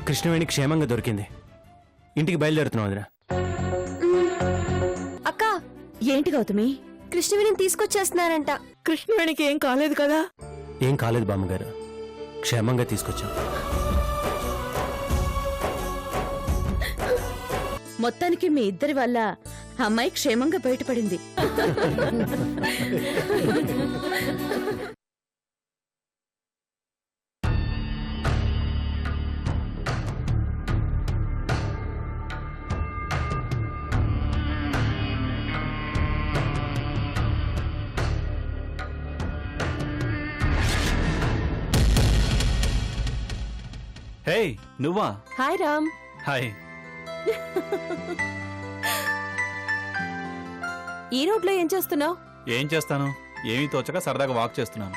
కృష్ణవేణి క్షేమంగా దొరికింది. ఇంటికి బయలుదేరుతున్నాం వదినా. అక్క, ఏంటి గౌతమి? కృష్ణవేణిని తీసుకొచ్చేస్తున్నారంట. కృష్ణవేణికి ఏం కాలేదు కదా? ఏం కాలేదు బామ్మగారు, క్షేమంగా తీసుకొచ్చాం. మొత్తానికి మీ ఇద్దరి వల్ల అమ్మాయి క్షేమంగా బయటపడింది. హే నువ్వా? హాయ్ రామ్. హాయ్. ఈ రోడ్లో ఏం చేస్తున్నావు? ఏం చేస్తాను, ఏమీ తోచక సరదాగా వాక్ చేస్తున్నాను.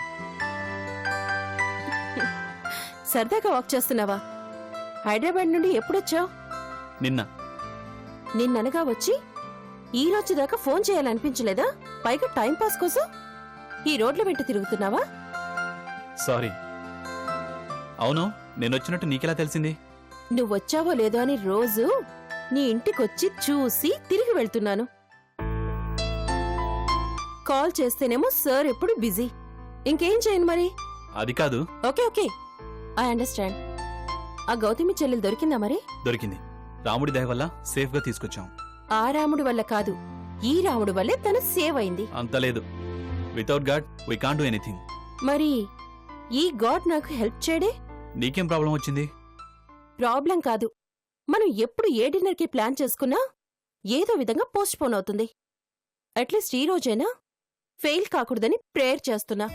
సరదాగా వాక్ చేస్తున్నావా? హైదరాబాద్ నుండి ఎప్పుడొచ్చావు? నిన్ననగా వచ్చి ఈ రోజు దాకా ఫోన్ చేయాలనిపించలేదా? పైగా టైం పాస్ కోసం ఈ రోడ్ల వెంట తిరుగుతున్నావా? సారీ. అవును, నేనొచ్చినట్టు నీకెలా తెలిసింది? నువ్వొచ్చావో లేదో అని రోజు నీ ఇంటికొచ్చి చూసి తిరిగి వెళ్తున్నాను. కాల్ చేస్తేనేమో సార్ ఎప్పుడు బిజీ. ఇంకేం చేయను మరి? అది కాదు. Okay okay, I understand. ఆ గౌతమి చెల్లెలు దొరికిందా మరి? దొరికింది. రాముడి దయ వల్ల సేఫ్ గా తీసుకొచ్చాం. ఆ రాముడి వల్ల కాదు, ఈ రాముడి వల్లే తను సేవ్ అయింది. అంత లేదు. Without God we can't do anything. మరి ఈ గాడ్ నాకు హెల్ప్ చేయడే? నీకేం ప్రాబ్లం వచ్చింది? ప్రాబ్లం కాదు, మనం ఎప్పుడు ఏ డిన్నర్కి ప్లాన్ చేసుకున్నా ఏదో విధంగా పోస్ట్ పోన్ అవుతుంది. అట్లీస్ట్ ఈ రోజైనా ఫెయిల్ కాకూడదని ప్రేయర్ చేస్తున్నా.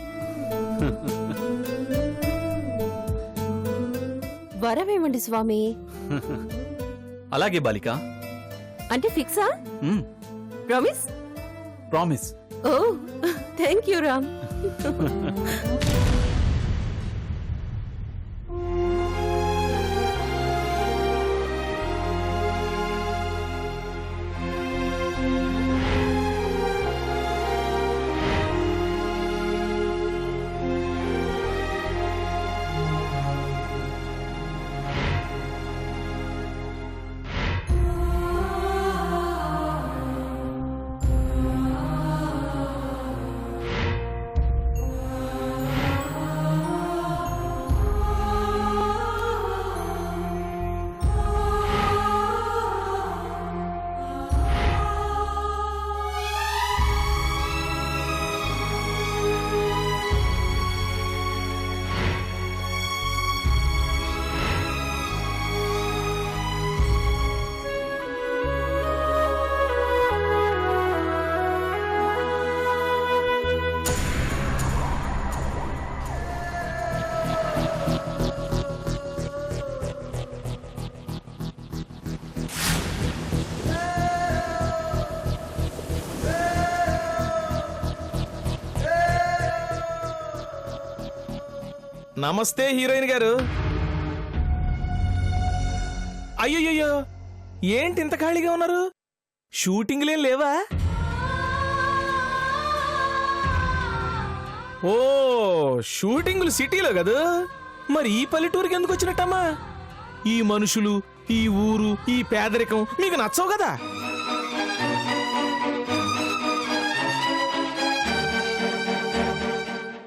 వరమేమండి స్వామి? అలాగే బాలిక. అంటే ఫిక్సా? ప్రామిస్? ప్రామిస్. ఓ థ్యాంక్ యూ రామ్. నమస్తే హీరోయిన్ గారు. అయ్యయ్యో, ఏంటి ఇంత ఖాళీగా ఉన్నారు? షూటింగ్లేం లేవా? ఓ షూటింగులు సిటీలో కదా, మరి ఈ పల్లెటూరుకి ఎందుకు వచ్చినట్టమ్మా? ఈ మనుషులు, ఈ ఊరు, ఈ పేదరికం మీకు నచ్చవు కదా?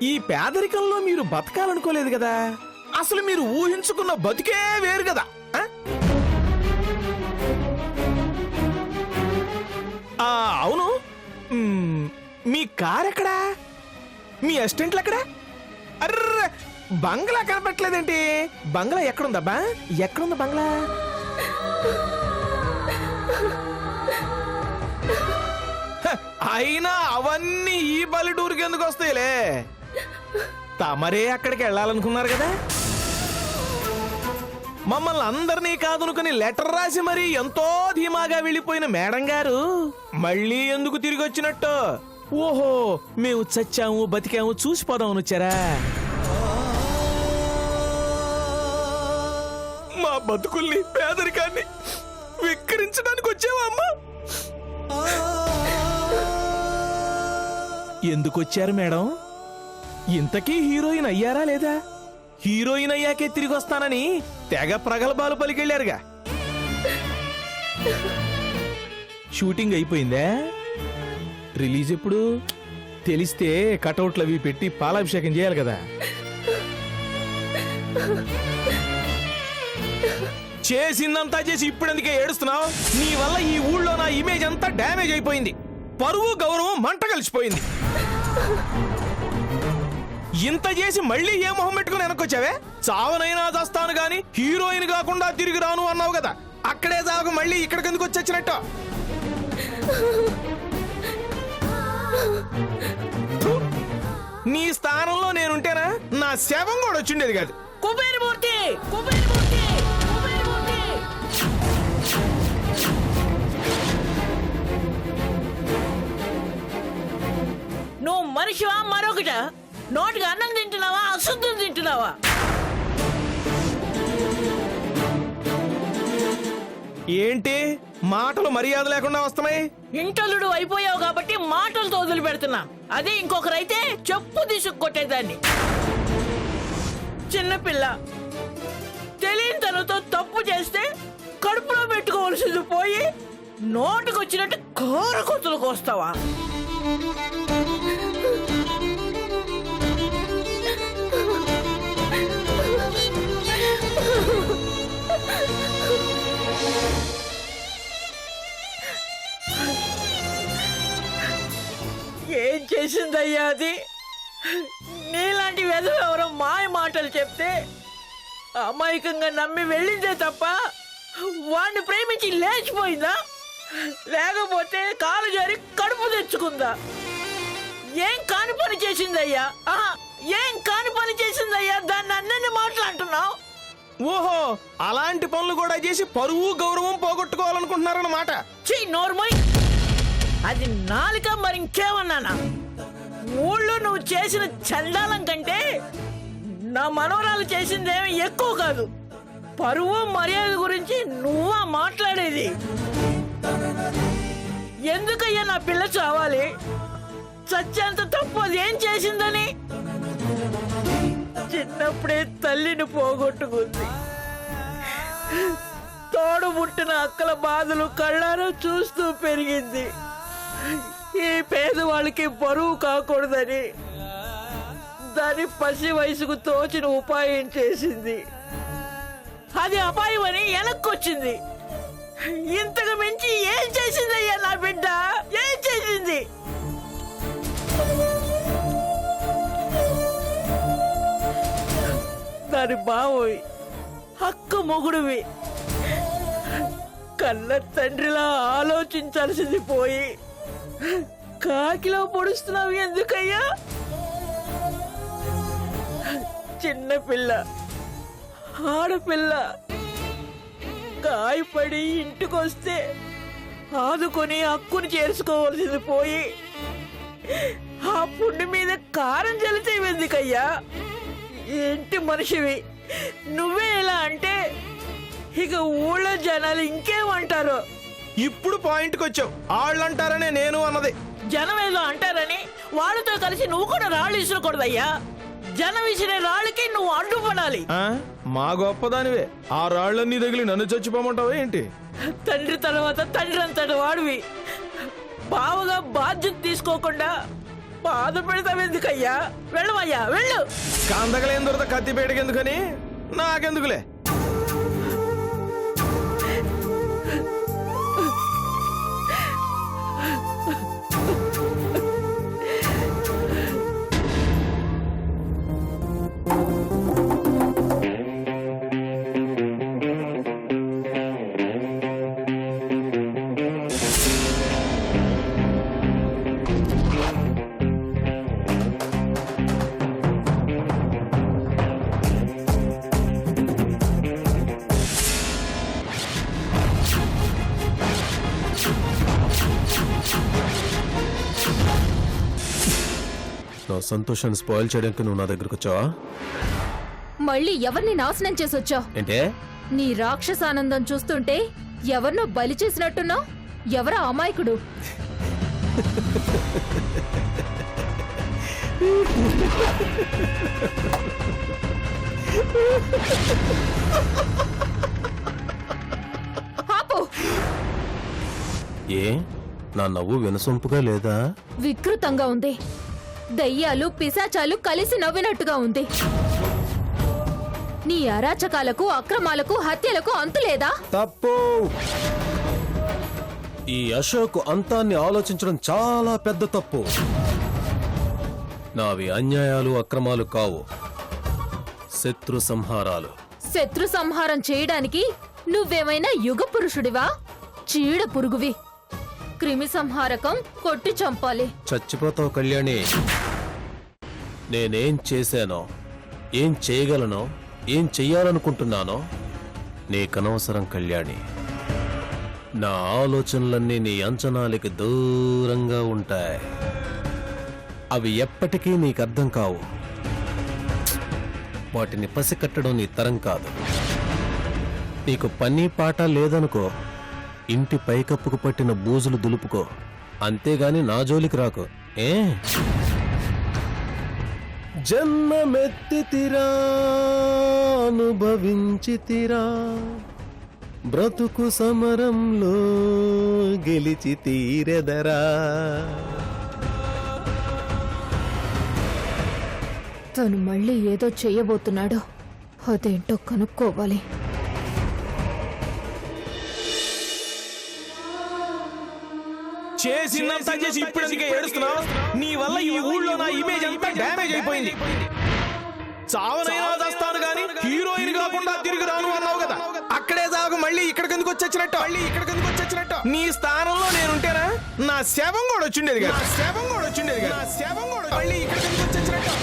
ఈ పేదరికంలో మీరు బతకాలనుకోలేదు కదా, అసలు మీరు ఊహించుకున్న బతికే వేరు కదా. అవును, మీ కార్ ఎక్కడా? మీ అసిస్టెంట్లు ఎక్కడా? అర్రే, బంగ్లా కనపట్లేదేంటి? బంగ్లా ఎక్కడుందబ్బా? ఎక్కడుంది బంగ్లా? అయినా అవన్నీ ఈ పల్లెటూరుకి ఎందుకు వస్తాయిలే? తమరే అక్కడికి వెళ్ళాలనుకున్నారు కదా. మమ్మల్ని అందరినీ కాదనుకుని లెటర్ రాసి మరీ ఎంతో ధీమాగా వెళ్ళిపోయిన మేడం గారు మళ్ళీ ఎందుకు తిరిగి వచ్చినట్టు? ఓహో, మేము చచ్చాము బతికాము చూసిపోదామని వచ్చారా? మా బతుకుల్ని, పేదరికాన్ని విక్రించడానికి వచ్చావా అమ్మా? ఎందుకొచ్చారు మేడం? ఇంతకీ హీరోయిన్ అయ్యారా లేదా? హీరోయిన్ అయ్యాకే తిరిగి వస్తానని తెగ ప్రగల్భాలు పలికెళ్ళారుగా. షూటింగ్ అయిపోయిందా? రిలీజ్ ఎప్పుడు? తెలిస్తే కటౌట్లు అవి పెట్టి పాలాభిషేకం చేయాలి కదా. చేసిందంతా చేసి ఇప్పుడెందుకే ఏడుస్తున్నావు? నీ వల్ల ఈ ఊళ్ళో నా ఇమేజ్ అంతా డ్యామేజ్ అయిపోయింది. పరువు గౌరవం మంట కలిసిపోయింది. ఇంత చేసి మళ్ళీ ఏ మొహం పెట్టుకుని వెనకొచ్చావే? చావనైనా చస్తాను గాని హీరోయిన్ కాకుండా తిరిగి రాను అన్నావు కదా. అక్కడే చావకు మళ్ళీ ఇక్కడికి ఎందుకు వచ్చొచ్చినట్టు? నీ స్థానంలో నేనుంటేనా నా శవం కూడా వచ్చిండేది కాదు. కుబేరమూర్తి కుబేరమూర్తి కుబేరమూర్తి నువ్వు మనిషివా మరొకట? నోటికి అన్నం తింటున్నావా, అశుద్ధం తింటున్నావా? ఏంటి మాటలు మర్యాద లేకుండా వస్తున్నాయి? ఇంటల్లుడు అయిపోయావు కాబట్టి మాటలతో వదిలి పెడుతున్నా. అదే ఇంకొకరైతే చెప్పు తీసుకొట్టేదాన్ని. చిన్నపిల్ల తెలియని తనతో తప్పు చేస్తే కడుపులో పెట్టుకోవాల్సింది పోయి నోటికొచ్చినట్టు కూర కొత్తలకు వస్తావా? ఏం చేసిందయ్యా అది? నీలాంటి వెధవ ఎవరో మాయ మాటలు చెప్తే అమాయకంగా నమ్మి వెళ్ళిందే తప్ప వాడిని ప్రేమించి లేచిపోయిందా? లేకపోతే కాలు జారి కడుపు తెచ్చుకుందా? ఏం కాని పని చేసిందయ్యా? ఏం కాని పని చేసిందయ్యా? దాన్ని అన్నీ మాట్లాడుతున్నావు. ఓహో, అలాంటి పనులు కూడా చేసి పరువు గౌరవం పోగొట్టుకోవాలనుకుంటున్నారన్నమాట. చీ నోర్మోయ్, అది నాలుక మరింకేమన్నానా? ఊళ్ళో నువ్వు చేసిన చండాలం కంటే నా మనవరాలు చేసిందేమి ఎక్కువ కాదు. పరువు మర్యాద గురించి నువ్వా మాట్లాడేది? ఎందుకయ్యా నా పిల్ల చావాలి? చచ్చేంత తప్పు అది ఏం చేసిందని? చిన్నప్పుడే తల్లిని పోగొట్టుకుంది. తోడు పుట్టిన అక్కల బాధలు కళ్ళారా చూస్తూ పెరిగింది. ఈ పేదవాళ్ళకి బరువు కాకూడదని దాని పసి వయసుకు తోచిన ఉపాయం చేసింది. అది అపాయం అని వెనక్కొచ్చింది. ఇంతకు మించి ఏం చేసిందయ్యా నా బిడ్డ? ఏం చేసింది? దాని బావోయ్, అక్క మొగుడువి, కన్న తండ్రిలా ఆలోచించాల్సింది పోయి కాకిలో పొడుస్తున్నావు ఎందుకయ్యా? చిన్నపిల్ల, ఆడపిల్ల గాయపడి ఇంటికొస్తే ఆదుకొని హక్కుని చేర్చుకోవాల్సింది పోయి ఆ పుండి మీద కారం చల్లితేవి ఎందుకయ్యా? ఏంటి మనిషివి నువ్వే ఇలా అంటే ఇక ఊళ్ళో జనాలు ఇంకేమంటారో? ఇప్పుడు పాయింట్కి వచ్చావు. వాళ్ళంటారనే నేను అన్నది. జనం ఏదో అంటారని వాళ్ళతో కలిసి నువ్వు కూడా రాళ్ళు విసరకూడదయ్యా. జనం విసిరే రాళ్ళకి నువ్వు అడ్డుపడాలి. మా గొప్పదానివే, ఆ రాళ్ళన్నీ తగిలి నన్ను చచ్చిపోమంటావా ఏంటి? తండ్రి తర్వాత తండ్రి అంతటి వాడివి బావగా బాధ్యత తీసుకోకుండా బాధ పెడతావెందుకయ్యా? వెళ్ళవయ్యా, వెళ్ళు. కాందగలేని దొరద కత్తిపేటకి ఎందుకని నాకెందుకులే. నా సంతోషాన్ని స్పాయిల్ చేయడానికి నువ్వు నా దగ్గరకు వచ్చావా? మళ్ళీ ఎవరిని నాశనం చేసొచ్చావు? ఏంటే? నీ రాక్షసానందం చూస్తుంటే ఎవరినో బలి చేసినట్టున్నావు. ఎవరా అమాయకుడు? ఆపు. ఏ నా నవ్వు వినసొంపుగా లేదా? వికృతంగా ఉంది. దయ్యాలు పిశాచాలు కలిసి నవ్వినట్టుగా ఉంది. నీ అరాచకాలకు అక్రమాలకు హత్యలకు అంతులేదా? తప్పు. ఈ అశోక్ అంతాన్ని ఆలోచించడం చాలా పెద్ద తప్పు. నావి అన్యాయాలు అక్రమాలు కావు, శత్రు సంహారాలు. శత్రు సంహారం చేయడానికి నువ్వేమైనా యుగ పురుషుడివా? చీడ పురుగువి. క్రిమి సంహారకం కొట్టి చంపాలి. చచ్చిపోతావు కళ్యాణి. నేనేం చేశానో, ఏం చేయగలనో, ఏం చెయ్యాలనుకుంటున్నానో నీకనవసరం కళ్యాణి. నా ఆలోచనలన్నీ నీ అంచనాలకి దూరంగా ఉంటాయి. అవి ఎప్పటికీ నీకర్థం కావు. వాటిని పసికట్టడం నీ తరం కాదు. నీకు పని పాట లేదనుకో, ఇంటి పైకప్పుకు పట్టిన బూజులు దులుపుకో, అంతేగాని నా జోలికి రాకు. ఏ జన్మమెత్తితిరా, అనుభవించితిరా, బ్రతుకు సమరంలో గెలిచి తీరెదరా. తను మళ్ళీ ఏదో చెయ్యబోతున్నాడు. అదేంటో కనుక్కోవాలి. చేసిందంతా చేసి ఇప్పుడు ఎందుకే ఏడుస్తున్నావు? నీ వల్ల ఈ ఊళ్ళో నా ఇమేజ్ అంతా డ్యామేజ్ అయిపోయింది. చావనైనా చేస్తాను గాని హీరోయిన్ కాకుండా తిరిగి రాను అన్నావు కదా, అక్కడే చావకు మళ్ళీ ఇక్కడికి ఎందుకు వచ్చొచ్చినట్టు. నీ స్థానంలో నేనుంటేనా నా శవం కూడా వచ్చిండేది కదా. మళ్ళీ ఇక్కడికి ఎందుకు వచ్చొచ్చినట్టు.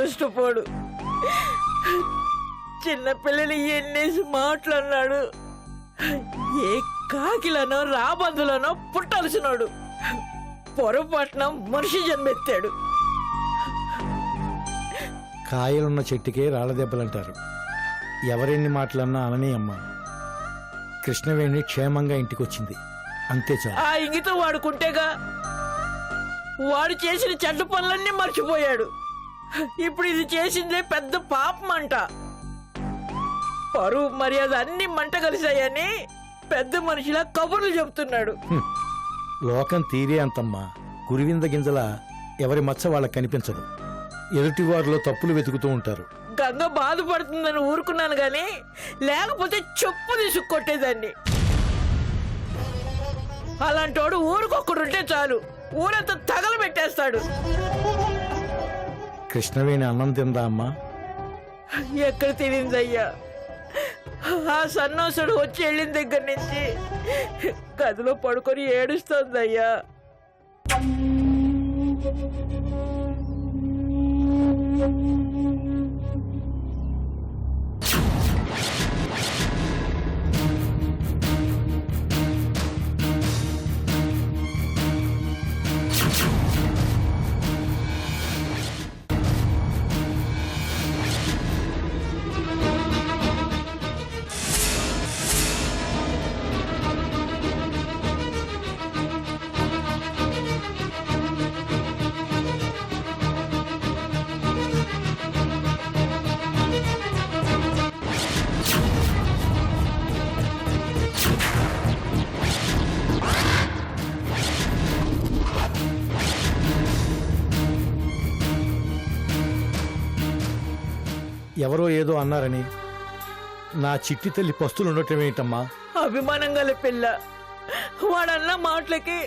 ఇష్టపోడు. చిన్నపిల్లలు ఎన్నేసి మాట్లాడినాడు. ఏ కాకిలనో రాబందులనో పుట్టాల్సినాడు. పొరపాటున మనిషి జన్మెత్తాడు. కాయలున్న చెట్టుకే రాళ్ళదెబ్బలంటారు. ఎవరెన్ని మాటలన్నా అననే అమ్మ. కృష్ణవేణి క్షేమంగా ఇంటికొచ్చింది, అంతే చాలు. ఆ ఇంగితం వాడుకుంటేగా. వాడు చేసిన చెడ్డ పనులన్నీ మర్చిపోయాడు. ఇప్పుడు ఇది చేసిందే పెద్ద పాపం అంట. పరువు మర్యాద అన్ని మంట కలిసాయని పెద్ద మనిషిలా కబుర్లు చెబుతున్నాడు. లోకం తీరే అంతమ్మా. కురివింద గింజల ఎవరి మచ్చ వాళ్ళకి కనిపించదు. ఎదుటివారిలో తప్పులు వెతుకుతూ ఉంటారు. గంగ బాధపడుతుందని ఊరుకున్నాను గాని లేకపోతే చెప్పు తీసుకొట్టేదాన్ని. అలాంటోడు ఊరికొక్కడుంటే చాలు, ఊరంతా తగలబెట్టేస్తాడు. కృష్ణవేణి అన్నం తిందా అమ్మా? ఎక్కడ తినిందయ్యా? ఆ సన్నోసుడు వచ్చి వెళ్ళిన దగ్గర నుంచి గదిలో పడుకొని ఏడుస్తోందయ్యా. ఎవరో ఏదో అన్నారని నా చిట్టి తల్లి పస్తులు ఉండటం ఏంటమ్మా? అభిమానం గల పిల్ల, వాడన్న మాటలకి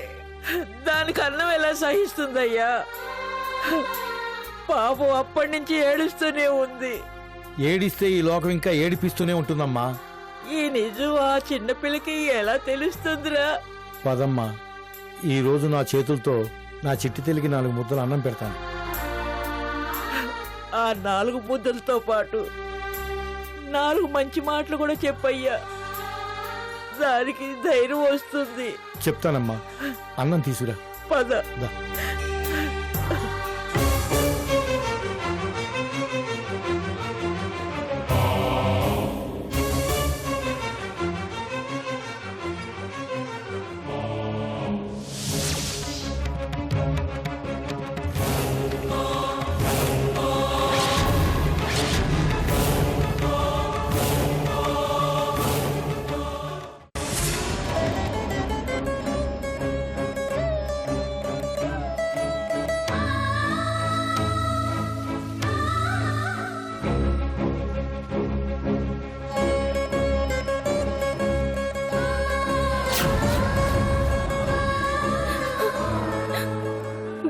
దానికి అన్నం ఎలా సహిస్తుందయ్యా? పాపం అప్పటి నుంచి ఏడుస్తూనే ఉంది. ఏడిస్తే ఈ లోకం ఇంకా ఏడిపిస్తూనే ఉంటుందమ్మా. ఈ నిజం ఆ చిన్నపిల్లకి ఎలా తెలుస్తుందిరా? పదమ్మా, ఈ రోజు నా చేతులతో నా చిట్టి తల్లికి 4 ముద్దలు అన్నం పెడతాను. ఆ 4 ముద్దలతో పాటు 4 మంచి మాటలు కూడా చెప్పయ్యా, దానికి ధైర్యం వస్తుంది. చెప్తానమ్మా, అన్నం తీసుకురా. పద. దా.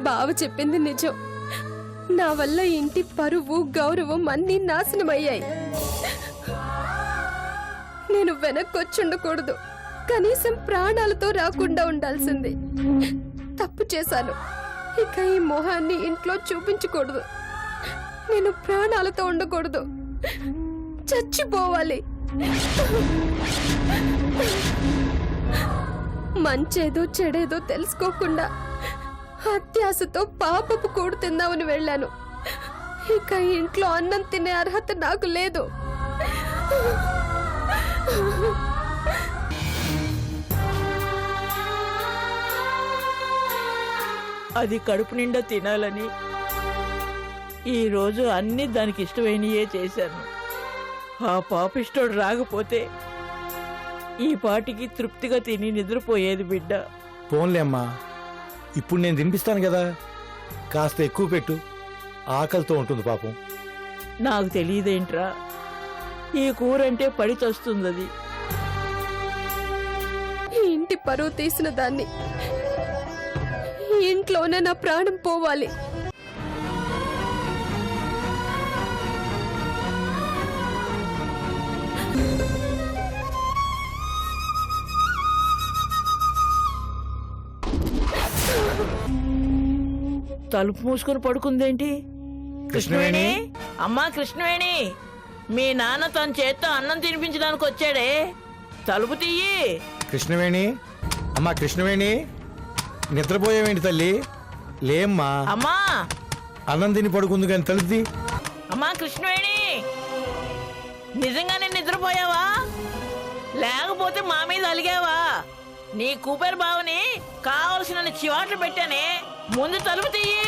బావ చెప్పింది నిజం. నా వల్ల ఇంటి పరువు గౌరవం అన్నీ నాశనమయ్యాయి. నేను వెనక్కొచ్చుండకూడదు, కనీసం ప్రాణాలతో రాకుండా ఉండాల్సింది. తప్పు చేశాను, ఇక ఈ మొహాన్ని ఇంట్లో చూపించకూడదు. నేను ప్రాణాలతో ఉండకూడదు, చచ్చిపోవాలి. మంచేదో చెడేదో తెలుసుకోకుండా అత్యాశతో పాపపు కూడు తిందామని వెళ్ళాను. ఇక ఇంట్లో అన్నం తినే అర్హత నాకు లేదు. అది కడుపు నిండా తినాలని ఈరోజు అన్ని దానికి ఇష్టమైనయే చేశాను. ఆ పాపిష్టోడు రాకపోతే ఈ పాటికి తృప్తిగా తిని నిద్రపోయేది బిడ్డ. పోన్లే అమ్మా, ఇప్పుడు నేను తినిపిస్తాను కదా, కాస్త ఎక్కువ పెట్టు, ఆకలితో ఉంటుంది పాపం. నాకు తెలియదేంట్రా, ఈ కూరంటే పడి చస్తుంది. ఈ ఇంటి పరువు తీసిన దాన్ని, ఈ ఇంట్లోనే నా ప్రాణం పోవాలి. తలుపు మూసుకొని పడుకుందేంటి? కృష్ణవేణి, అమ్మా కృష్ణవేణి, మీ నాన్న తన చేత్తో అన్నం తినిపించడానికి వచ్చాడే, తలుపు తీయి. కృష్ణవేణి, అమ్మా కృష్ణవేణి, నిద్రపోయావేంటి తల్లి? లేమ్మా, అమ్మా అన్నం తిని పడుకుంది కానీ తలుపుది. అమ్మా కృష్ణవేణి, నిజంగానే నిద్రపోయావా? లేకపోతే మా మీద అలిగావా? నీ కూపర్ బావని కావలసిన చివాట్లు పెట్టానే, ముందు తలుపు తీయి.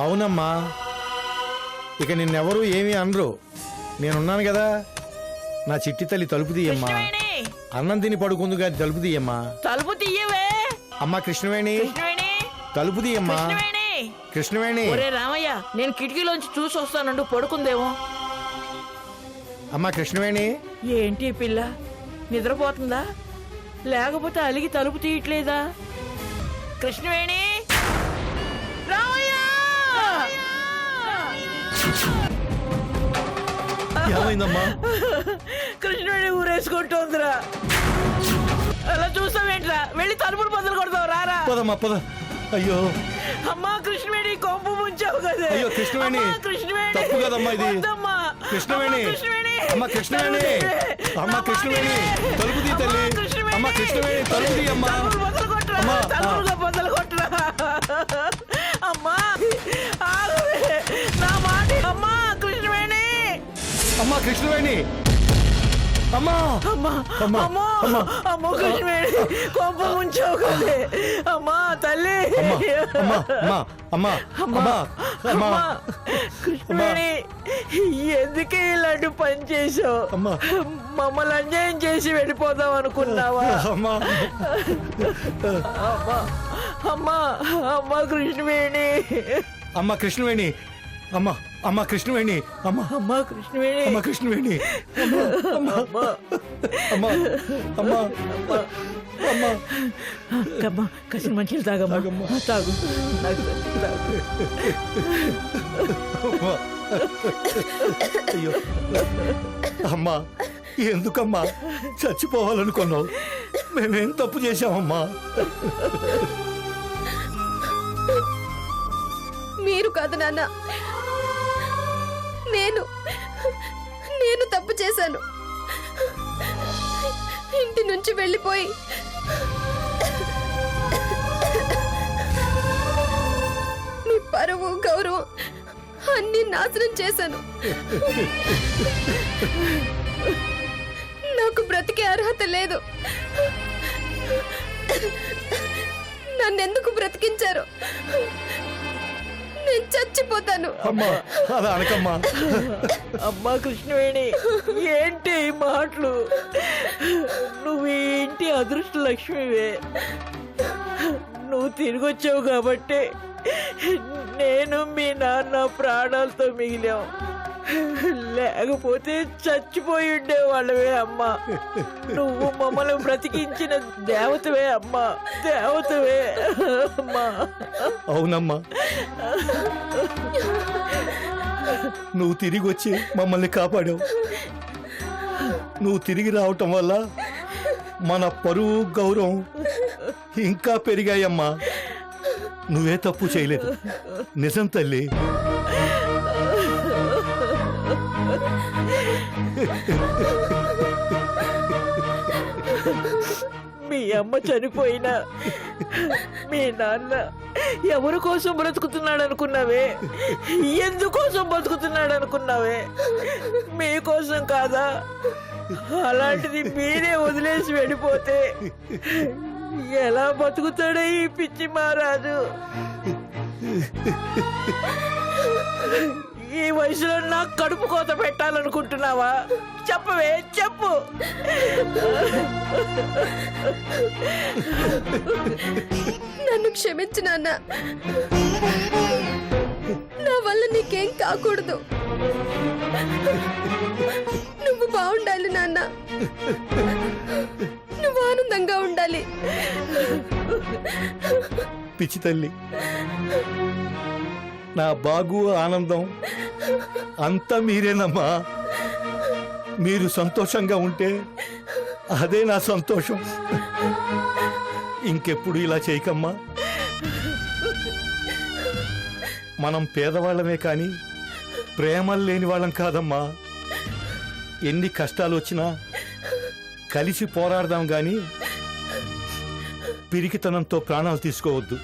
అవునమ్మా, ఇక నిన్నెవరూ ఏమీ అనరు, నేనున్నాను కదా. నా చిట్టి తల్లి తలుపు తీయమ్మా. కృష్ణవేణి, అన్నం తిని పడుకుంది కానీ తలుపు తీయమ్మా. తలుపు తీయవే. అమ్మా కృష్ణవేణి, కృష్ణవేణి, తలుపు తీయమ్మా. కృష్ణవేణి. కృష్ణవేణి, ఒరే రామయ్య, నేను కిటికీలోంచి చూసి వస్తానంటూ పడుకుందేమో. అమ్మా కృష్ణవేణి, ఏంటి ఈ పిల్ల నిద్రపోతుందా, లేకపోతే అలిగి తలుపు తీయట్లేదా? కృష్ణవేణి, రామయ్య! ఏమైందమ్మా? కృష్ణవేణి ఊరేసుకుంటోందిరా. అలా చూస్తావేంట్రా, వెళ్ళి తలుపులు బదులు కొడతావు, రారా. పదమ్మా పద. అయ్యో అమ్మా కృష్ణవేణి, కొంపు ముంచావు కదా. అయ్యో కృష్ణవేణి, అమ్మా, కృష్ణవేణి, తప్పు కదమ్మా ఇది. వద్దమ్మా. కృష్ణవేణి, అమ్మా, కృష్ణవేణి, అమ్మా కృష్ణవేణి, అమ్మా కృష్ణవేణి, తలుపు తీ తల్లి. అమ్మా, కృష్ణవేణి, అమ్మా కృష్ణవేణి, తలుపు తీ అమ్మా. తలుపులు బదులు కొట్టురా, అమ్మా, తలుపులు బదులు కొట్టురా. అమ్మా ఆగవే, నా మాట. అమ్మా కృష్ణవేణి, అమ్మా కృష్ణవేణి, అమ్మా అమ్మా అమ్మా, అమ్మో అమ్మా. అమ్మో కృష్ణవేణి, కొంప ముంచావు కదే. అమ్మా తల్లి. అమ్మా అమ్మా అమ్మా అమ్మా అమ్మా అమ్మా కృష్ణవేణి, ఎందుకే ఇలాంటి పని చేసావు? అమ్మా. మమ్మల్ని అన్యాయం చేసి వెళ్ళిపోదాం అనుకున్నావా? అమ్మా అమ్మా అమ్మా అమ్మా కృష్ణవేణి, అమ్మా కృష్ణవేణి, అమ్మా అమ్మా కృష్ణవేణి, అమ్మా అమ్మా కృష్ణవేణి, అమ్మా కృష్ణవేణి, అమ్మా అమ్మా అమ్మా అమ్మా అమ్మా అమ్మా కసిన మంచిలు తాగమ్మా, తాగు తాగు. అమ్మా. అయ్యో అమ్మా, ఎందుకమ్మా చచ్చిపోవాలనుకున్నావు? మేమేం తప్పు చేశామమ్మా? మీరు కాదు నాన్న, నేను నేను తప్పు చేశాను. ఇంటి నుంచి వెళ్ళిపోయి మీ పరువు గౌరవం అన్ని నాశనం చేశాను. నాకు బ్రతికే అర్హత లేదు. నన్నెందుకు బ్రతికించారు? నేను చచ్చిపోతాను. అమ్మా అలా అనకమ్మా. అమ్మా కృష్ణవేణి, ఏంటి ఈ మాటలు? నువ్వు ఈ ఇంటి అదృష్ట లక్ష్మివే. నువ్వు తిరిగి వచ్చావు కాబట్టి నేను మీ నాన్న ప్రాణాలతో మిగిలాం. లేకపోతే చచ్చిపోయి ఉండేవాళ్ళవే అమ్మా. నువ్వు మమ్మల్ని బ్రతికించిన దేవతవే అమ్మా, దేవతవే అమ్మా. అవునమ్మా, నువ్వు తిరిగి వచ్చి మమ్మల్ని కాపాడావు. నువ్వు తిరిగి రావటం వల్ల మన పరువు గౌరవం ఇంకా పెరిగాయమ్మా. నువ్వే తప్పు చేయలేదు. నిజం తల్లి. మీ అమ్మ చనిపోయినా మీ నాన్న ఎవరి కోసం బ్రతుకుతున్నాడు అనుకున్నావే? ఎందుకోసం బతుకుతున్నాడు అనుకున్నావే? మీకోసం కాదా? అలాంటిది మీరే వదిలేసి వెళ్ళిపోతే ఎలా బతుకుతాడే ఈ పిచ్చి మహారాజు? ఈ వయసులో నాకు కడుపు కోత పెట్టాలనుకుంటున్నావా? చెప్పవే, చెప్పు. నన్ను క్షమించు నాన్న. నా వల్ల నీకేం కాకూడదు. నువ్వు బాగుండాలి నాన్న. నువ్వు ఆనందంగా ఉండాలి. పిచ్చి తల్లి, నా బాగు ఆనందం అంతా మీరేనమ్మా. మీరు సంతోషంగా ఉంటే అదే నా సంతోషం. ఇంకెప్పుడు ఇలా చేయకమ్మా. మనం పేదవాళ్ళమే కానీ ప్రేమలు లేని వాళ్ళం కాదమ్మా. ఎన్ని కష్టాలు వచ్చినా కలిసి పోరాడదాం గాని పిరికితనంతో ప్రాణాలు తీసుకోవద్దు.